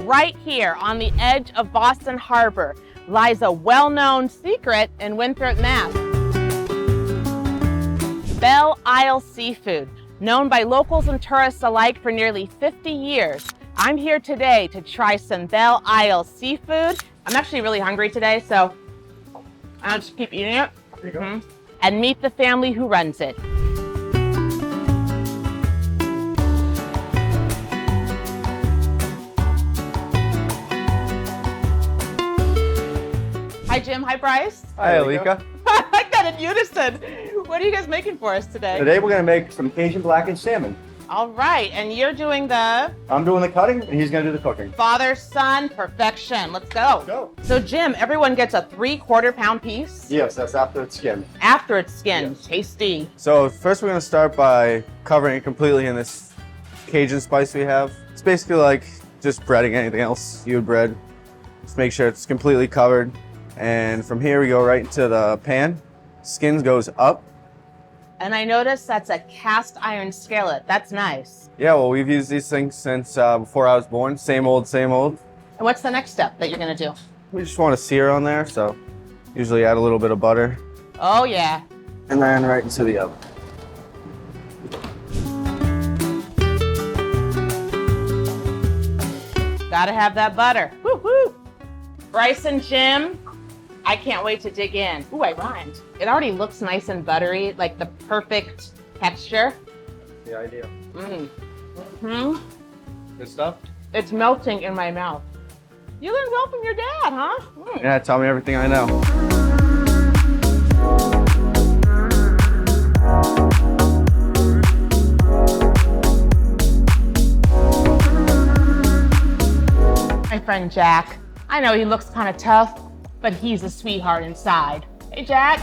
right here on the edge of Boston Harbor lies a well-known secret in Winthrop, Mass. Belle Isle Seafood, known by locals and tourists alike for nearly 50 years. I'm here today to try some Belle Isle seafood. I'm actually really hungry today, so I'll just keep eating it. There you go. And meet the family who runs it. Hi, Jim. Hi, Bryce. Hi, Alika. I like that in unison. What are you guys making for us today? Today we're going to make some Cajun blackened salmon. All right, and you're doing the I'm doing the cutting and he's going to do the cooking. father-son perfection. Let's go. Go. So, Jim, everyone gets a 3/4 pound piece Yes, that's after it's skinned. after it's skinned. Yes. Tasty. So first we're gonna start by covering it completely in this Cajun spice we have. It's basically like just breading anything else you would bread. Just make sure it's completely covered. And from here we go right into the pan. Skins goes up. And I noticed that's a cast iron skillet. That's nice. Yeah, well we've used these things since before I was born. Same old, same old. And what's the next step that you're gonna do? We just want to sear on there, so usually add a little bit of butter. Oh, yeah. And then right into the oven. Gotta have that butter. Woo-hoo. Bryce and Jim, I can't wait to dig in. Ooh, I rhymed. It already looks nice and buttery, like the perfect texture. The idea. Good stuff? It's melting in my mouth. You learned well from your dad, huh? Yeah, tell me everything I know. My friend Jack. I know he looks kind of tough, but he's a sweetheart inside. Hey, Jack.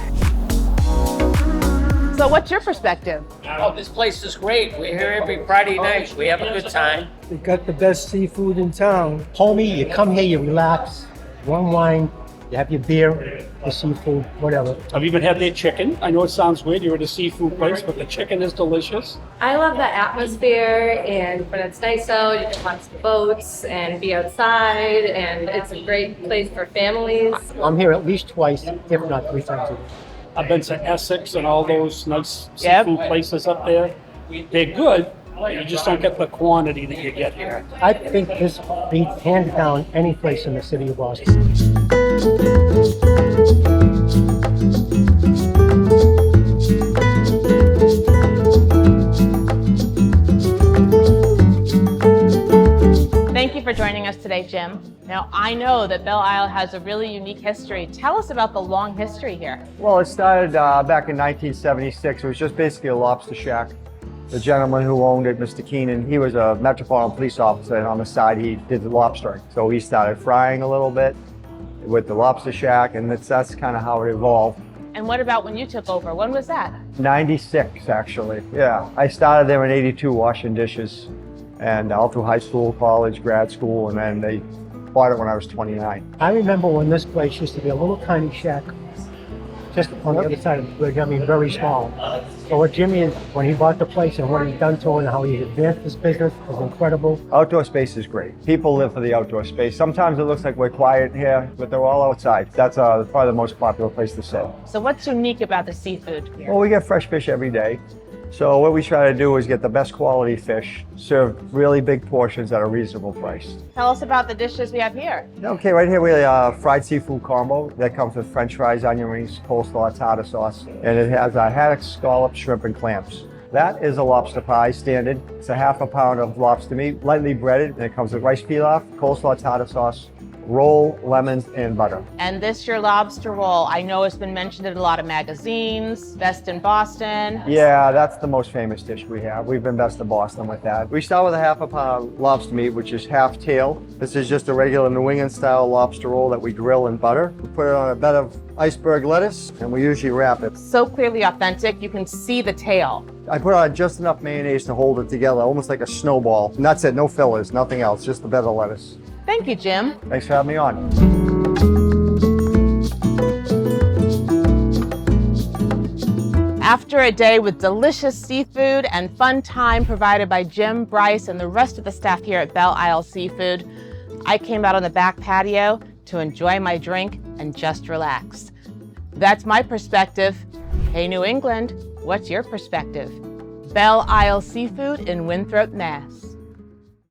So what's your perspective? Oh, this place is great. We're here every Friday night. We have a good time. We got the best seafood in town. Homie, you come here, you relax, one wine, you have your beer, your seafood, whatever. I've even had their chicken. I know it sounds weird, you're at a seafood place, but the chicken is delicious. I love the atmosphere, and when it's nice out, you can watch the boats and be outside, and it's a great place for families. I'm here at least twice, if not 3 times a week. I've been to Essex and all those nice Yep. seafood places up there. They're good, you just don't get the quantity that you get here. I think this beats hands down any place in the city of Boston. Thank you for joining us today, Jim. Now, I know that Belle Isle has a really unique history. Tell us about the long history here. Well, it started back in 1976. It was just basically a lobster shack. The gentleman who owned it, Mr. Keenan, he was a Metropolitan Police officer, and on the side he did the lobstering. So he started frying a little bit with the lobster shack, and that's kind of how it evolved. And what about when you took over? When was that? 96, actually. Yeah, I started there in 82 washing dishes, and all through high school, college, grad school, and then they bought it when I was 29. I remember when this place used to be a little tiny shack, just on the other side of the bridge, I mean, very small. So what Jimmy is, when he bought the place and what he's done to it and how he's advanced this business is incredible. Outdoor space is great. People live for the outdoor space. Sometimes it looks like we're quiet here, but they're all outside. That's probably the most popular place to sit. So what's unique about the seafood here? Well, we get fresh fish every day. So what we try to do is get the best quality fish, serve really big portions at a reasonable price. Tell us about the dishes we have here. Okay, right here we have fried seafood combo. That comes with french fries, onion rings, coleslaw, tartar sauce, and it has haddock, scallops, shrimp, and clams. That is a lobster pie, standard. It's a ½ pound of lobster meat, lightly breaded, and it comes with rice pilaf, coleslaw, tartar sauce, roll, lemons, and butter. And this your lobster roll. I know it's been mentioned in a lot of magazines, Best in Boston. Yeah, that's the most famous dish we have. We've been best of Boston with that. We start with a ½ pound lobster meat, which is half tail. This is just a regular New England style lobster roll that we grill in butter. We put it on a bed of iceberg lettuce, and we usually wrap it. So clearly authentic, you can see the tail. I put on just enough mayonnaise to hold it together, almost like a snowball. And that's it, no fillers, nothing else, just a bed of lettuce. Thank you, Jim. Thanks for having me on. After a day with delicious seafood and fun time provided by Jim, Bryce, and the rest of the staff here at Belle Isle Seafood, I came out on the back patio to enjoy my drink and just relax. That's my perspective. Hey, New England, what's your perspective? Belle Isle Seafood in Winthrop, Mass.